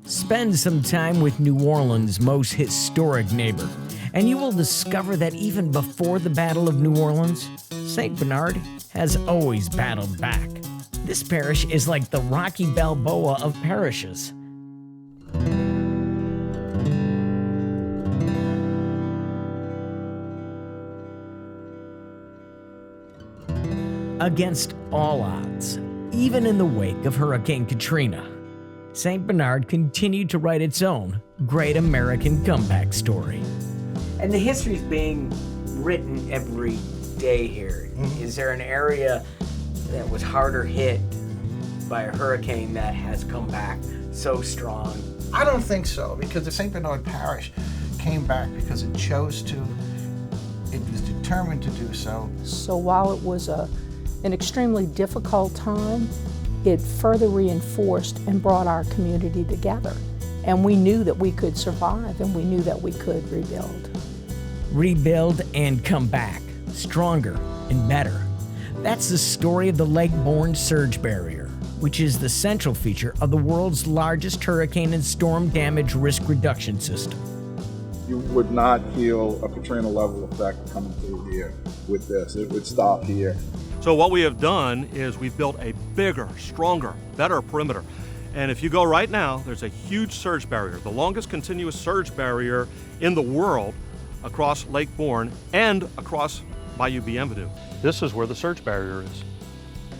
Spend some time with New Orleans' most historic neighbor, and you will discover that even before the Battle of New Orleans, St. Bernard has always battled back. This parish is like the Rocky Balboa of parishes. Against all odds, even in the wake of Hurricane Katrina, St. Bernard continued to write its own great American comeback story. And the history is being written every day here. Mm-hmm. Is there an area that was harder hit by a hurricane that has come back so strong? I don't think so, because the St. Bernard Parish came back because it chose to. It was determined to do so. So while it was an extremely difficult time, it further reinforced and brought our community together. And we knew that we could survive, and we knew that we could rebuild. Rebuild and come back, stronger and better. That's the story of the lake-borne surge barrier, which is the central feature of the world's largest hurricane and storm damage risk reduction system. You would not feel a Katrina level effect coming through here with this. It would stop here. So what we have done is we've built a bigger, stronger, better perimeter. And if you go right now, there's a huge surge barrier, the longest continuous surge barrier in the world across Lake Borgne and across Bayou Bienvenue. This is where the surge barrier is,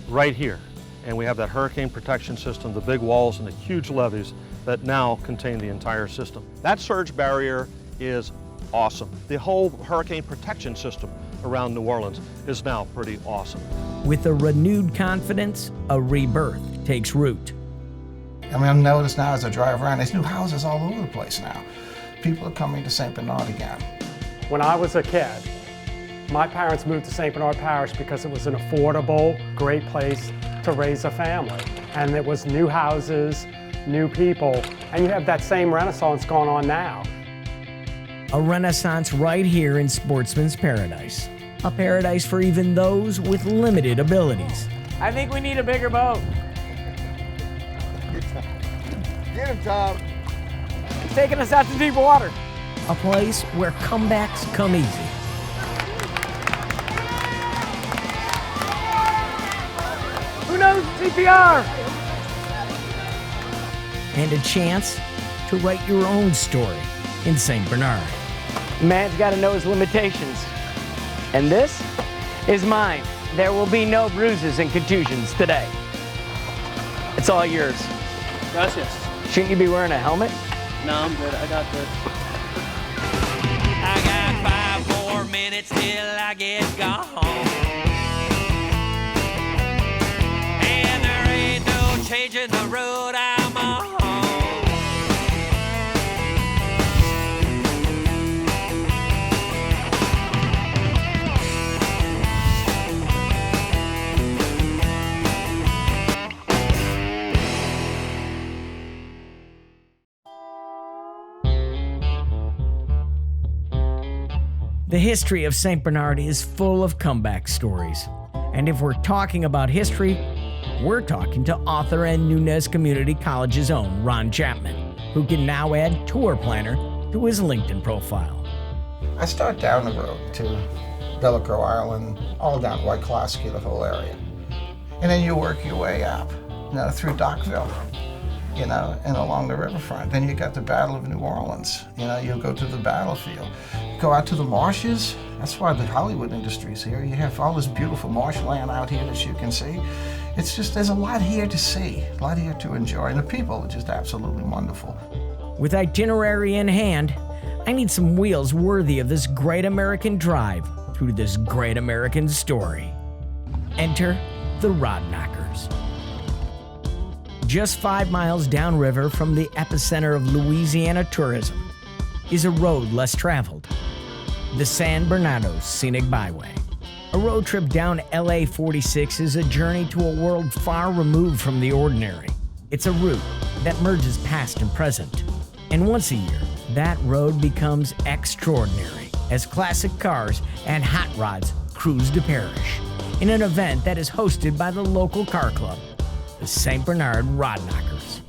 right here. And we have that hurricane protection system, the big walls and the huge levees that now contain the entire system. That surge barrier is awesome. The whole hurricane protection system around New Orleans is now pretty awesome. With a renewed confidence, a rebirth takes root. I mean, I've noticed now as I drive around, there's new houses all over the place now. People are coming to St. Bernard again. When I was a kid, my parents moved to St. Bernard Parish because it was an affordable, great place to raise a family. And it was new houses, new people, and you have that same renaissance going on now. A renaissance right here in Sportsman's Paradise. A paradise for even those with limited abilities. I think we need a bigger boat. Get him, Tom. It's taking us out to deep water. A place where comebacks come easy. Who knows CPR? And a chance to write your own story in St. Bernard. Man's got to know his limitations. And this is mine. There will be no bruises and contusions today. It's all yours. Gracias. Shouldn't you be wearing a helmet? No, I'm good. I got this. I got 5 more minutes till I get gone. And there ain't no changing the road I'm on. The history of St. Bernard is full of comeback stories. And if we're talking about history, we're talking to author and Nunez Community College's own Ron Chapman, who can now add tour planner to his LinkedIn profile. I start down the road to Bellicro Island, all down White Classic, the whole area. And then you work your way up, through Dockville, and along the riverfront. Then you got the Battle of New Orleans. You go to the battlefield. Go out to the marshes. That's why the Hollywood industry's here. You have all this beautiful marshland out here that you can see. It's just, there's a lot here to see, a lot here to enjoy. And the people are just absolutely wonderful. With itinerary in hand, I need some wheels worthy of this great American drive through this great American story. Enter the Rod Knockers. Just 5 miles downriver from the epicenter of Louisiana tourism is a road less traveled, the San Bernardo Scenic Byway. A road trip down LA 46 is a journey to a world far removed from the ordinary. It's a route that merges past and present. And once a year, that road becomes extraordinary as classic cars and hot rods cruise to Parish in an event that is hosted by the local car club, the St. Bernard Rod Knockers.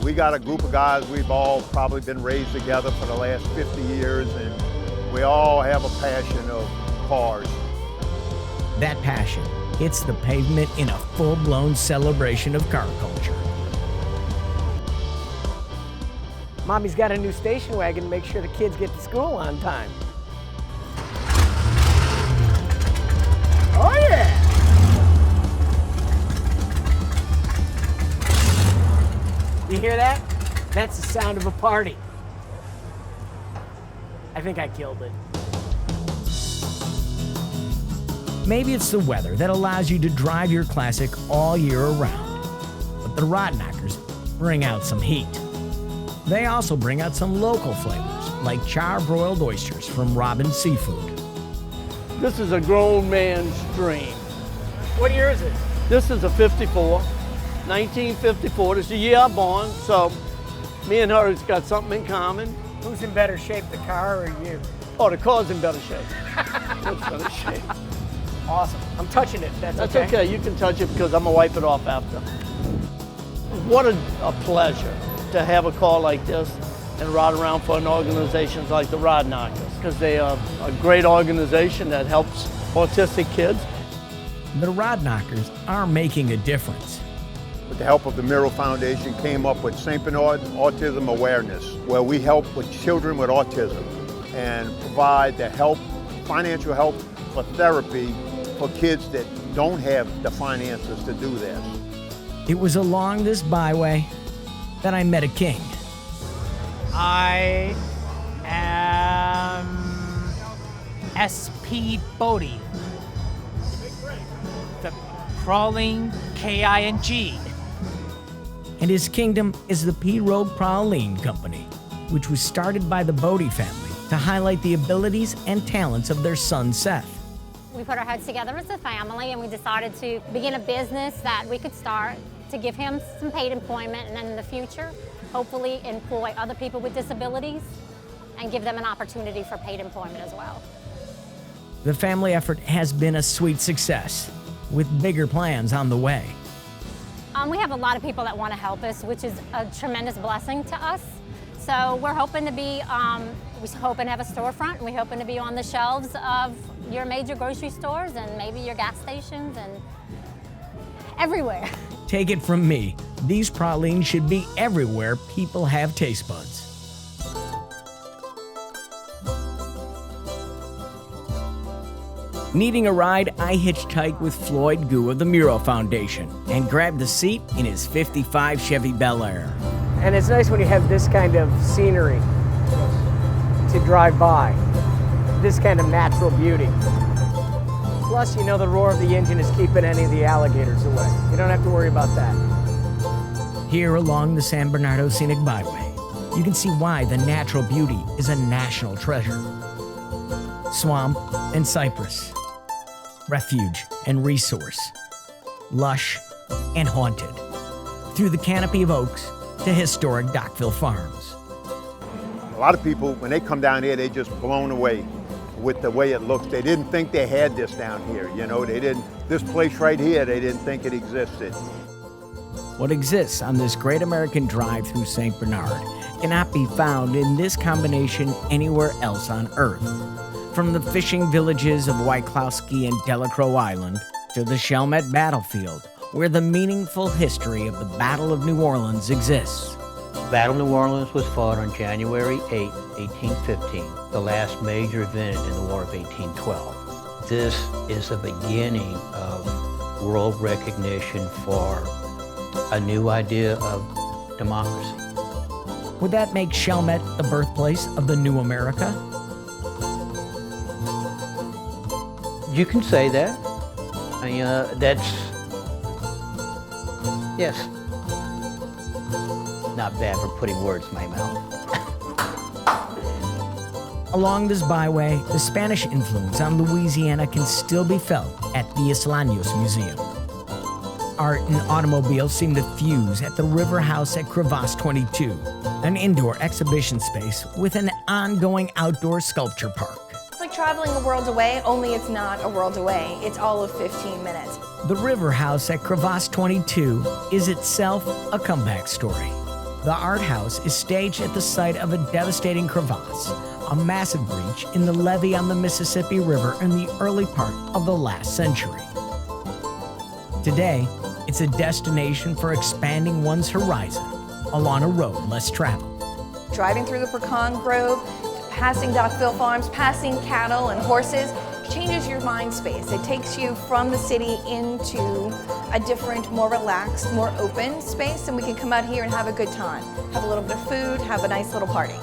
We got a group of guys, we've all probably been raised together for the last 50 years, and we all have a passion of cars. That passion hits the pavement in a full-blown celebration of car culture. Mommy's got a new station wagon to make sure the kids get to school on time. Oh yeah! You hear that? That's the sound of a party. I think I killed it. Maybe it's the weather that allows you to drive your classic all year around. But the Rod Knockers bring out some heat. They also bring out some local flavors, like char-broiled oysters from Robin's Seafood. This is a grown man's dream. What year is it? This is a 54, 1954. This is the year I'm born, so me and her has got something in common. Who's in better shape, the car or you? Oh, the car's in better shape. Much better shape. Awesome. I'm touching it. That's That's okay. okay. You can touch it because I'm going to wipe it off after. What a pleasure to have a car like this and ride around for an organization like the Rod Knockers, because they are a great organization that helps autistic kids. The Rod Knockers are making a difference. With the help of the Miro Foundation, came up with St. Bernard Autism Awareness, where we help with children with autism and provide the help, financial help for therapy for kids that don't have the finances to do that. It was along this byway that I met a king. I am SP Bodhi. The Praline King. And his kingdom is the P. Rogue Praline Company, which was started by the Bodhi family to highlight the abilities and talents of their son Seth. We put our heads together as a family and we decided to begin a business that we could start to give him some paid employment, and then in the future, hopefully employ other people with disabilities and give them an opportunity for paid employment as well. The family effort has been a sweet success, with bigger plans on the way. We have a lot of people that want to help us, which is a tremendous blessing to us. So we're hoping to be, we're hoping to have a storefront, and we're hoping to be on the shelves of your major grocery stores and maybe your gas stations and everywhere. Take it from me, these pralines should be everywhere people have taste buds. Needing a ride, I hitchhiked with Floyd Gu of the Miro Foundation and grabbed the seat in his '55 Chevy Bel Air. And it's nice when you have this kind of scenery to drive by, this kind of natural beauty. Plus, you know, the roar of the engine is keeping any of the alligators away. You don't have to worry about that. Here along the San Bernardino Scenic Byway, you can see why the natural beauty is a national treasure. Swamp and cypress, refuge and resource, lush and haunted, through the canopy of oaks to historic Dockville Farms. A lot of people, when they come down here, they're just blown away with the way it looks. They didn't think they had this down here, you know, this place right here, they didn't think it existed. What exists on this great American drive through St. Bernard cannot be found in this combination anywhere else on Earth. From the fishing villages of Waiklowski and Delacroix Island to the Chalmette battlefield, where the meaningful history of the Battle of New Orleans exists. Battle of New Orleans was fought on January 8, 1815, the last major event in the War of 1812. This is the beginning of world recognition for a new idea of democracy. Would that make Chalmette the birthplace of the new America? You can say that. That's, yes. Not bad for putting words in my mouth. Along this byway, the Spanish influence on Louisiana can still be felt at the Islanos Museum. Art and automobiles seem to fuse at the River House at Crevasse 22, an indoor exhibition space with an ongoing outdoor sculpture park. It's like traveling a world away, only it's not a world away. It's all of 15 minutes. The River House at Crevasse 22 is itself a comeback story. The art house is staged at the site of a devastating crevasse, a massive breach in the levee on the Mississippi River in the early part of the last century. Today, it's a destination for expanding one's horizon along a road less traveled. Driving through the pecan grove, passing Dockville Farms, passing cattle and horses, changes your mind space. It takes you from the city into a different, more relaxed, more open space, and we can come out here and have a good time. Have a little bit of food, have a nice little party.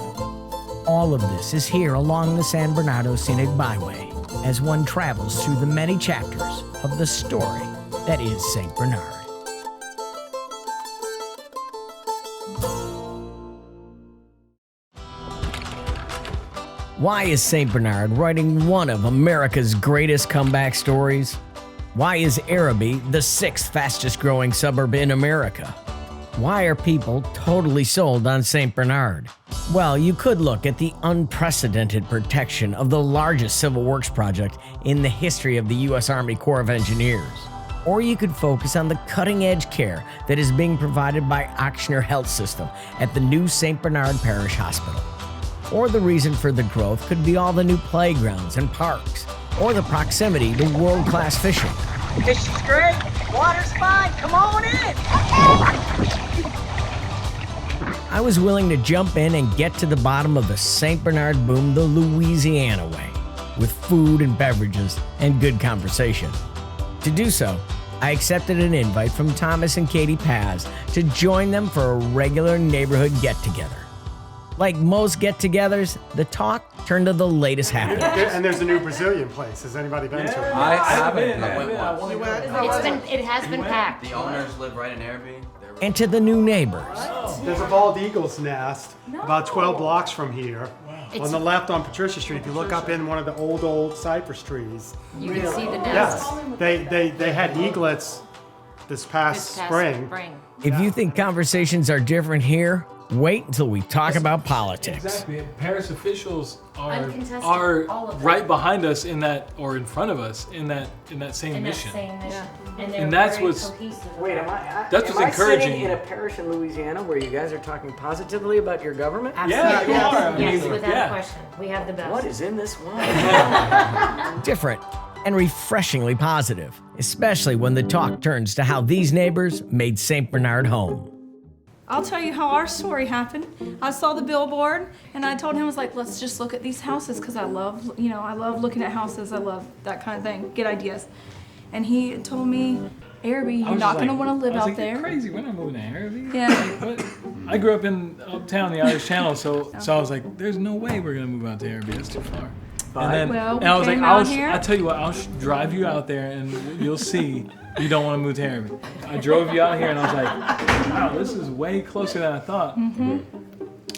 All of this is here along the San Bernardino Scenic Byway as one travels through the many chapters of the story that is St. Bernard. Why is St. Bernard writing one of America's greatest comeback stories? Why is Araby the 6th fastest growing suburb in America? Why are people totally sold on St. Bernard? Well, you could look at the unprecedented protection of the largest civil works project in the history of the U.S. Army Corps of Engineers. Or you could focus on the cutting-edge care that is being provided by Ochsner Health System at the new St. Bernard Parish Hospital. Or the reason for the growth could be all the new playgrounds and parks, or the proximity to world-class fishing. Fish is great, water's fine, come on in! I was willing to jump in and get to the bottom of the St. Bernard boom the Louisiana way, with food and beverages and good conversation. To do so, I accepted an invite from Thomas and Katie Paz to join them for a regular neighborhood get-together. Like most get-togethers, the talk turned to the latest happenings. And there's a new Brazilian place. Has anybody been to it? I haven't. It has been packed. The owners live right in Araby. And to the new neighbors. There's a bald eagle's nest about 12 blocks from here. On the left on Patricia Street, if you look up in one of the old cypress trees. You can see the nest. Yes, they had eaglets this past spring. If you think conversations are different here, wait until we talk about politics. Exactly. Parish officials are Uncontested, all of them. right behind us in that, or in front of us in that same mission. And that's very what's cohesive. Wait, am That's what's I encouraging. sitting in a parish in Louisiana where you guys are talking positively about your government? Yeah, you are. Yes, without question. We have the best. What is in this wine? Different and refreshingly positive, especially when the talk turns to how these neighbors made St. Bernard home. I'll tell you how our story happened. I saw the billboard and I told him, I was like, let's just look at these houses because I love looking at houses. I love that kind of thing, get ideas. And he told me, Araby, you're not going to want to live out there. You're crazy, we're not moving to Araby. Yeah. Like, what? I grew up in uptown, the Irish Channel, so I was like, there's no way we're going to move out to Araby, that's too far. And I was like, I'll tell you what, I'll drive you out there and you'll see you don't want to move to Araby. I drove you out here and I was like, wow, this is way closer than I thought. Mm-hmm.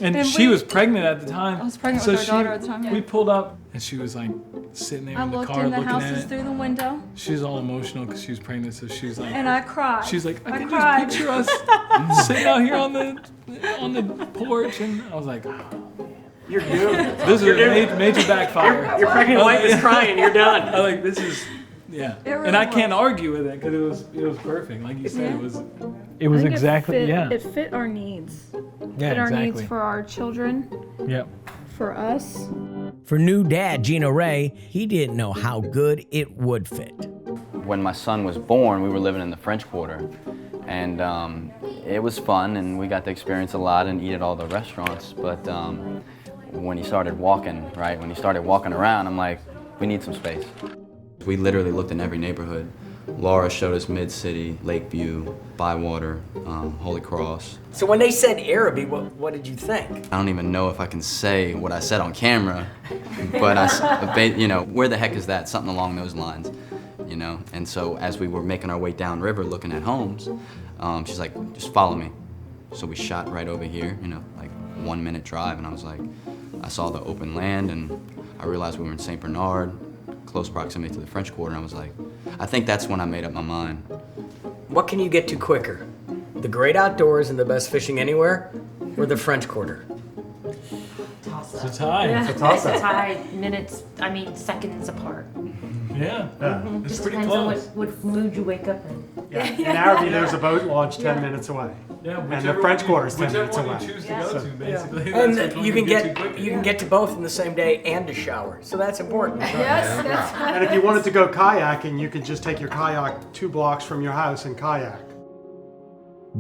And she was pregnant at the time. I was pregnant with our daughter at the time. We pulled up and she was like sitting there in the car looking at it. I looked in the houses through the window. She was all emotional because she was pregnant, so she was like. And I cried. She's like, I can just picture us sitting out here on the porch, and I was like, you're doomed. This is a major backfire. Your pregnant wife is crying. You're done. I like this is. Yeah, really and I can't argue with it because it was perfect. Like you said, it was exactly It fit our needs. Yeah, fit our exactly. needs for our children. Yep. For us. For new dad Gino Ray, he didn't know how good it would fit. When my son was born, we were living in the French Quarter, and it was fun, and we got to experience a lot and eat at all the restaurants. But when he started walking, when he started walking around, I'm like, we need some space. We literally looked in every neighborhood. Laura showed us Mid-City, Lakeview, Bywater, Holy Cross. So when they said Araby, what did you think? I don't even know if I can say what I said on camera, but where the heck is that? Something along those lines, And so as we were making our way downriver looking at homes, she's like, just follow me. So we shot right over here, like 1 minute drive, and I was like, I saw the open land, and I realized we were in St. Bernard, close proximity to the French Quarter, and I was like, I think that's when I made up my mind. What can you get to quicker? The great outdoors and the best fishing anywhere, or the French Quarter? It's a tie. Yeah. It's a toss-up. It's a tie, seconds apart. Yeah, Just pretty depends close. on what mood you wake up in. Yeah. In Araby, there's a boat launch 10 minutes away. Yeah, and the French Quarter is 10 minutes whichever away. one you choose to go to, basically. And that's which one you can to get quicker. you can get to both in the same day and to shower, so that's important. Yes, that's And if you wanted to go kayaking, you could just take your kayak 2 blocks from your house and kayak.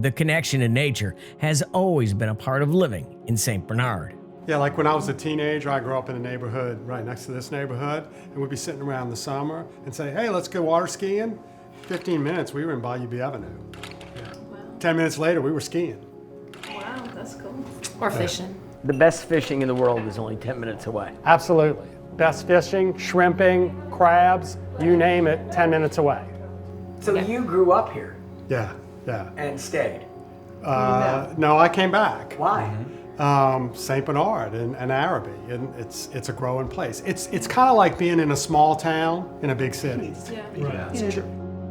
The connection to nature has always been a part of living in St. Bernard. Yeah, like when I was a teenager, I grew up in a neighborhood right next to this neighborhood, and we'd be sitting around in the summer and say, hey, let's go water skiing. 15 minutes, we were in Bayou B Avenue. 10 minutes later, we were skiing. Wow, that's cool. Or fishing. The best fishing in the world is only 10 minutes away. Absolutely. Best fishing, shrimping, crabs, you name it, 10 minutes away. So you grew up here Yeah, yeah. and stayed. No, I came back. Why? St. Bernard and Araby, and it's a growing place. It's kind of like being in a small town in a big city.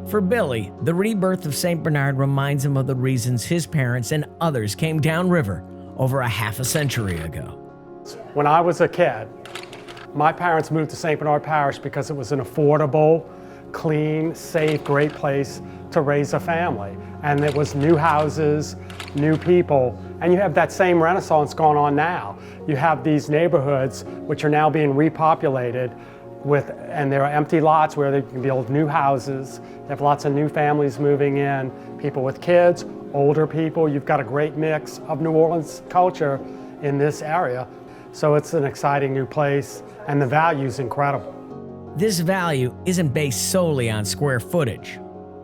For Billy, the rebirth of St. Bernard reminds him of the reasons his parents and others came downriver over a half a century ago. When I was a kid, my parents moved to St. Bernard Parish because it was an affordable, clean, safe, great place to raise a family. And it was new houses, new people, and you have that same renaissance going on now. You have these neighborhoods which are now being repopulated and there are empty lots where they can build new houses. They have lots of new families moving in, people with kids, older people. You've got a great mix of New Orleans culture in this area. So it's an exciting new place, and the value's incredible. This value isn't based solely on square footage.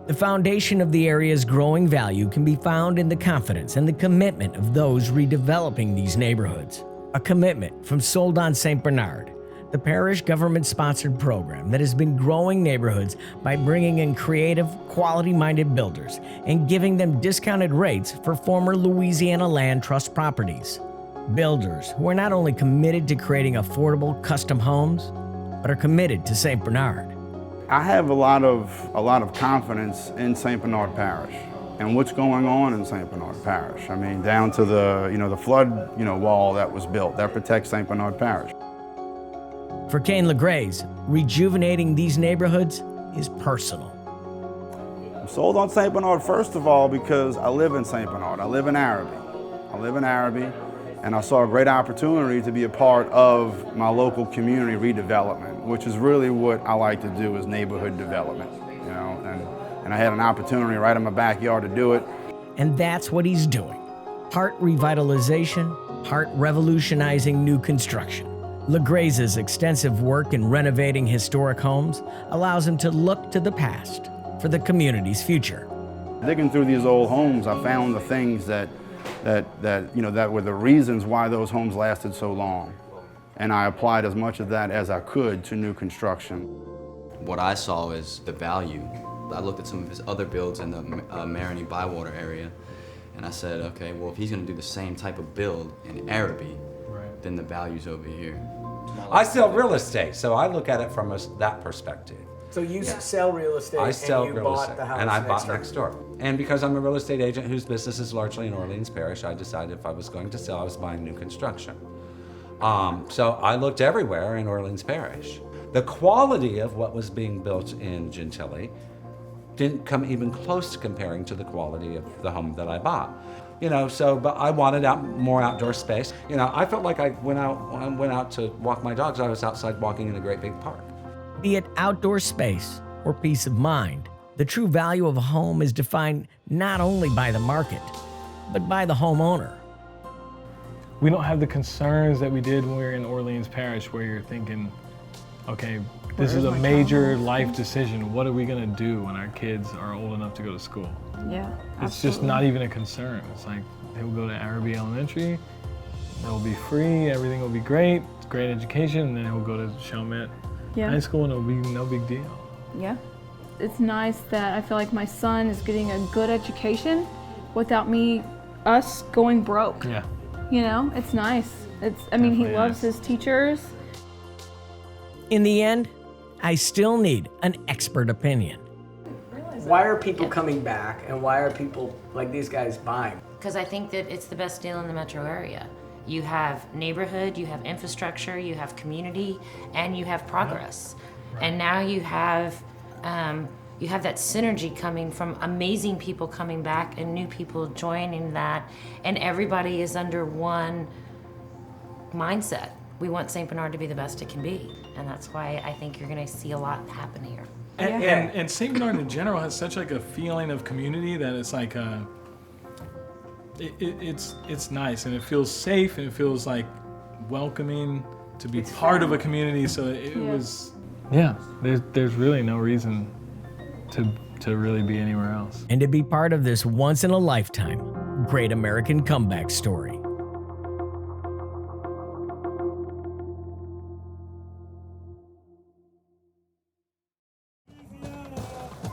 The foundation of the area's growing value can be found in the confidence and the commitment of those redeveloping these neighborhoods. A commitment from Sold on St. Bernard, the parish government-sponsored program that has been growing neighborhoods by bringing in creative, quality-minded builders and giving them discounted rates for former Louisiana Land Trust properties. Builders who are not only committed to creating affordable custom homes, but are committed to St. Bernard. I have a lot of confidence in St. Bernard Parish and what's going on in St. Bernard Parish. I mean, down to the flood wall that was built that protects St. Bernard Parish. For Kane LeGrays, rejuvenating these neighborhoods is personal. I'm sold on St. Bernard first of all because I live in St. Bernard. I live in Araby. And I saw a great opportunity to be a part of my local community redevelopment, which is really what I like to do is neighborhood development, and I had an opportunity right in my backyard to do it. And that's what he's doing. Part revitalization, part revolutionizing new construction. LeGrays' extensive work in renovating historic homes allows him to look to the past for the community's future. Digging through these old homes, I found the things that were the reasons why those homes lasted so long. And I applied as much of that as I could to new construction. What I saw is the value. I looked at some of his other builds in the Marigny Bywater area, and I said, okay, well, if he's gonna do the same type of build in Araby, then the value's over here. I sell real estate, so I look at it from that perspective. So you sell real estate I sell and you real bought estate, the house and I bought next door. And because I'm a real estate agent whose business is largely in Orleans Parish, I decided if I was going to sell, I was buying new construction. So I looked everywhere in Orleans Parish. The quality of what was being built in Gentilly didn't come even close to comparing to the quality of the home that I bought. But I wanted more outdoor space. I felt like when I went out to walk my dogs, I was outside walking in a great big park. Be it outdoor space or peace of mind, the true value of a home is defined not only by the market, but by the homeowner. We don't have the concerns that we did when we were in Orleans Parish, where you're thinking, okay, this is a major life decision. What are we gonna do when our kids are old enough to go to school? Yeah, It's just not even a concern. It's like, they will go to Araby Elementary, they'll be free, everything will be great, great education, and then he'll go to Chalmette High School and it'll be no big deal. Yeah. It's nice that I feel like my son is getting a good education without us going broke. Yeah. It's nice. He loves his teachers. In the end, I still need an expert opinion. Why are people coming back, and why are people like these guys buying? Because I think that it's the best deal in the metro area. You have neighborhood, you have infrastructure, you have community, and you have progress. And now you have you have that synergy coming from amazing people coming back and new people joining that, and everybody is under one mindset. We want St. Bernard to be the best it can be, and that's why I think you're going to see a lot happen here. And St. Bernard in general has such like a feeling of community that it's like it's nice, and it feels safe, and it feels like welcoming to be part of a community. So it was, there's really no reason to really be anywhere else. And to be part of this once-in-a-lifetime great American comeback story.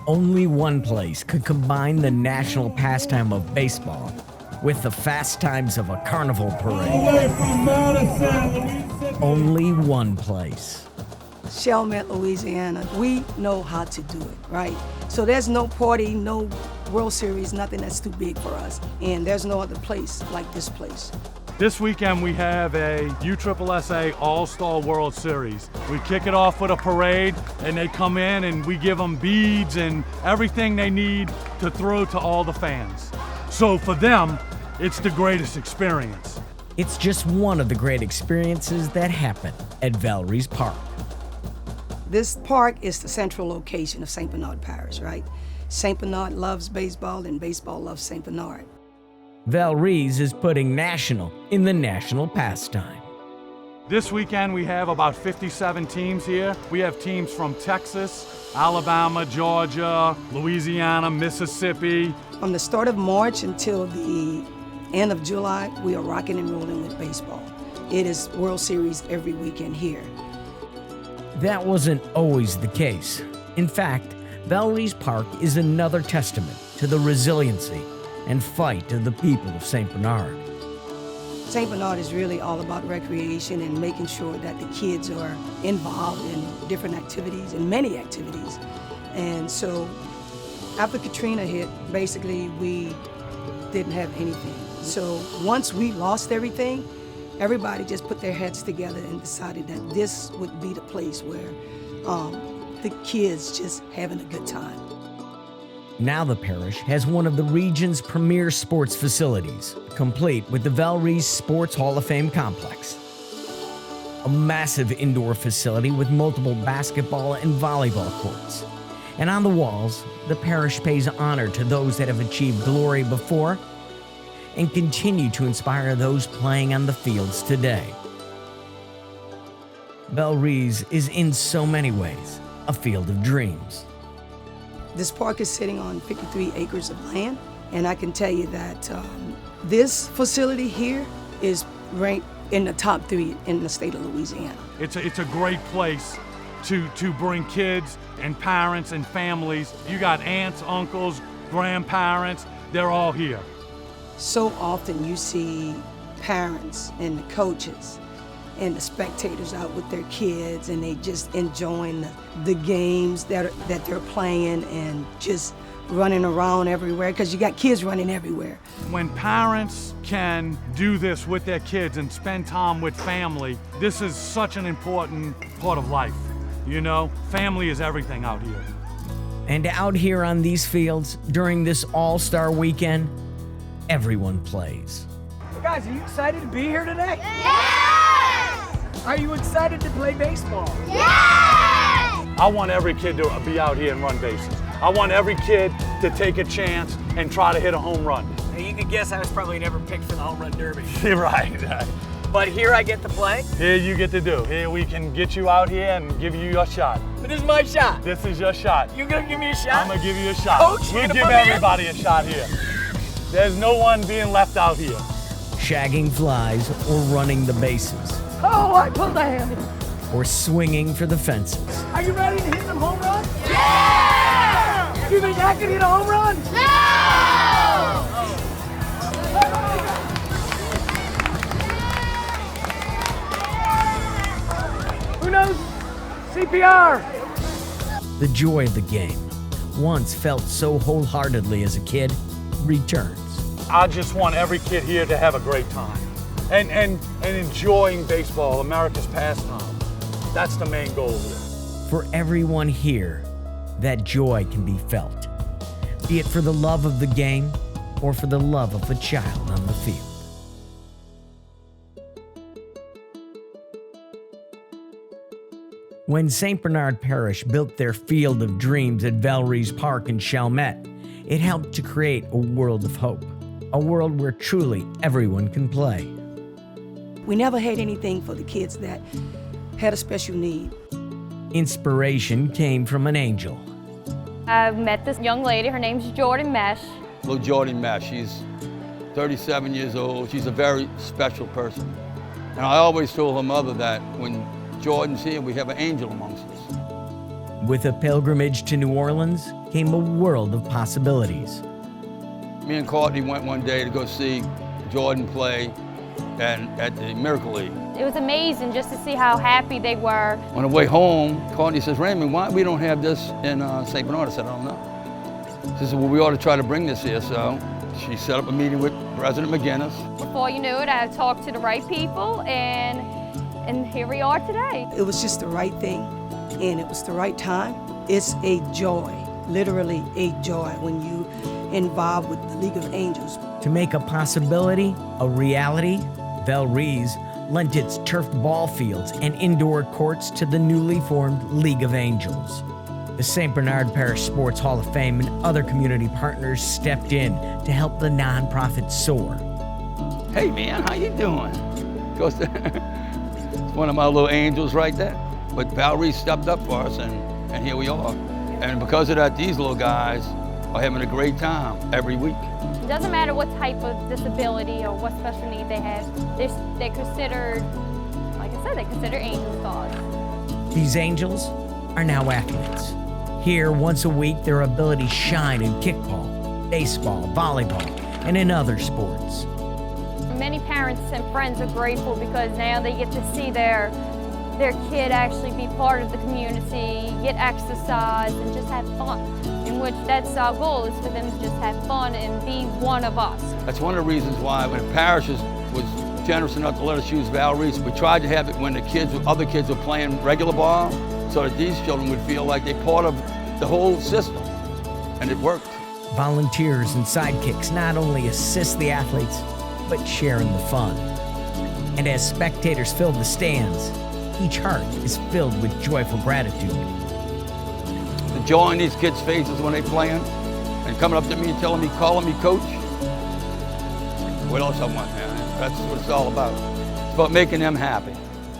Only one place could combine the national pastime of baseball with the fast times of a carnival parade. Only one place. Chalmette, Louisiana. We know how to do it, right? So there's no party, no World Series, nothing that's too big for us. And there's no other place like this place. This weekend we have a USSSA All-Star World Series. We kick it off with a parade, and they come in and we give them beads and everything they need to throw to all the fans. So for them, it's the greatest experience. It's just one of the great experiences that happen at Valeries Park. This park is the central location of St. Bernard Parish, right? St. Bernard loves baseball, and baseball loves St. Bernard. Valeries is putting national in the national pastime. This weekend we have about 57 teams here. We have teams from Texas, Alabama, Georgia, Louisiana, Mississippi. From the start of March until the end of July, we are rocking and rolling with baseball. It is World Series every weekend here. That wasn't always the case. In fact, Valeries Park is another testament to the resiliency and fight of the people of St. Bernard. St. Bernard is really all about recreation and making sure that the kids are involved in different activities and many activities. And so after Katrina hit, basically we didn't have anything. So once we lost everything, everybody just put their heads together and decided that this would be the place where the kids just having a good time. Now the parish has one of the region's premier sports facilities, complete with the Valeries Sports Hall of Fame complex. A massive indoor facility with multiple basketball and volleyball courts. And on the walls, the parish pays honor to those that have achieved glory before and continue to inspire those playing on the fields today. Valeries is in so many ways a field of dreams. This park is sitting on 53 acres of land, and I can tell you that this facility here is ranked in the top 3 in the state of Louisiana. It's a great place to bring kids and parents and families. You got aunts, uncles, grandparents, they're all here. So often you see parents and the coaches and the spectators out with their kids, and they just enjoying the games that they're playing and just running around everywhere, because you got kids running everywhere. When parents can do this with their kids and spend time with family, this is such an important part of life. You know, family is everything out here. And out here on these fields, during this All-Star weekend, everyone plays. Guys, are you excited to be here today? Yeah! Are you excited to play baseball? Yeah! I want every kid to be out here and run bases. I want every kid to take a chance and try to hit a home run. Now, you could guess I was probably never picked for the home run derby. You're right. But here I get to play? Here you get to do. Here we can get you out here and give you your shot. But this is my shot. This is your shot. You gonna give me a shot? I'm gonna give you a shot. Coach, we'll give everybody a shot here. There's no one being left out here. Shagging flies or running the bases. Oh, I pulled a hammy. Or swinging for the fences. Are you ready to hit some home runs? Yeah! You think I can hit a home run? No! Who knows CPR? The joy of the game, once felt so wholeheartedly as a kid, returns. I just want every kid here to have a great time and enjoying baseball, America's pastime. That's the main goal here. For everyone here, that joy can be felt, be it for the love of the game or for the love of a child on the field. When St. Bernard Parish built their Field of Dreams at Valries Park in Chalmette, it helped to create a world of hope, a world where truly everyone can play. We never had anything for the kids that had a special need. Inspiration came from an angel. I met this young lady, her name's Jordan Mesh. Little Jordan Mesh, she's 37 years old. She's a very special person. And I always told her mother that when Jordan's here, we have an angel amongst us. With a pilgrimage to New Orleans came a world of possibilities. Me and Courtney went one day to go see Jordan play at the Miracle League. It was amazing just to see how happy they were. On the way home, Courtney says, Raymond, why we don't have this in St. Bernard? I said, I don't know. She said, well, we ought to try to bring this here. So she set up a meeting with President McGinnis. Before you knew it, I talked to the right people, and here we are today. It was just the right thing, and it was the right time. It's a joy, literally a joy, when you involved with the League of Angels. To make a possibility a reality, Valries lent its turfed ball fields and indoor courts to the newly formed League of Angels. The St. Bernard Parish Sports Hall of Fame and other community partners stepped in to help the nonprofit soar. Hey man, how you doing? It's one of my little angels right there. But Valerie stepped up for us, and here we are. And because of that, these little guys are having a great time every week. It doesn't matter what type of disability or what special need they have. They're considered, like I said, they're considered angels gods. These angels are now athletes. Here, once a week, their abilities shine in kickball, baseball, volleyball, and in other sports. Many parents and friends are grateful because now they get to see their kid actually be part of the community, get exercise, and just have fun. In which that's our goal, is for them to just have fun and be one of us. That's one of the reasons why when the parish was generous enough to let us use Valries, we tried to have it when other kids were playing regular ball, so that these children would feel like they're part of the whole system, and it worked. Volunteers and sidekicks not only assist the athletes, but share in the fun. And as spectators fill the stands, each heart is filled with joyful gratitude. The joy in these kids' faces when they're playing, and coming up to me and calling me coach. What else I want, man? That's what it's all about. It's about making them happy.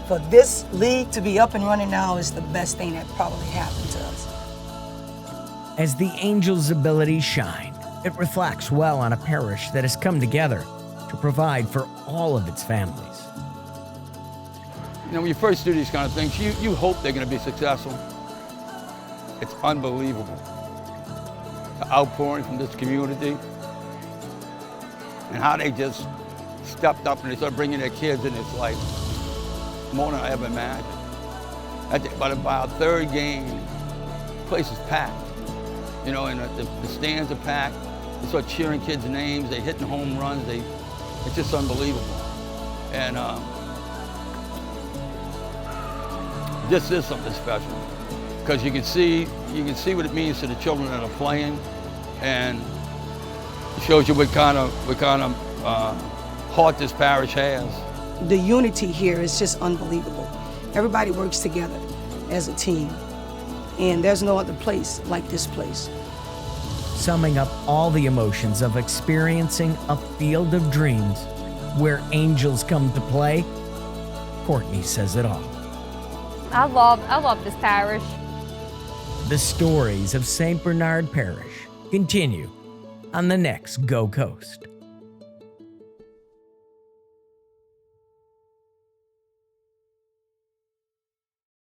For this league to be up and running now is the best thing that probably happened to us. As the Angels' abilities shine, it reflects well on a parish that has come together to provide for all of its families. You know, when you first do these kind of things, you hope they're going to be successful. It's unbelievable. The outpouring from this community and how they just stepped up and they started bringing their kids in. It's like more than I ever imagined. By our third game, the place is packed. You know, and the stands are packed. They start cheering kids' names. They're hitting home runs. It's just unbelievable. And this is something special because you can see what it means to the children that are playing, and it shows you what kind of heart this parish has. The unity here is just unbelievable. Everybody works together as a team, and there's no other place like this place. Summing up all the emotions of experiencing a field of dreams where angels come to play, Courtney says it all. I love this parish. The stories of St. Bernard Parish continue on the next Go Coast.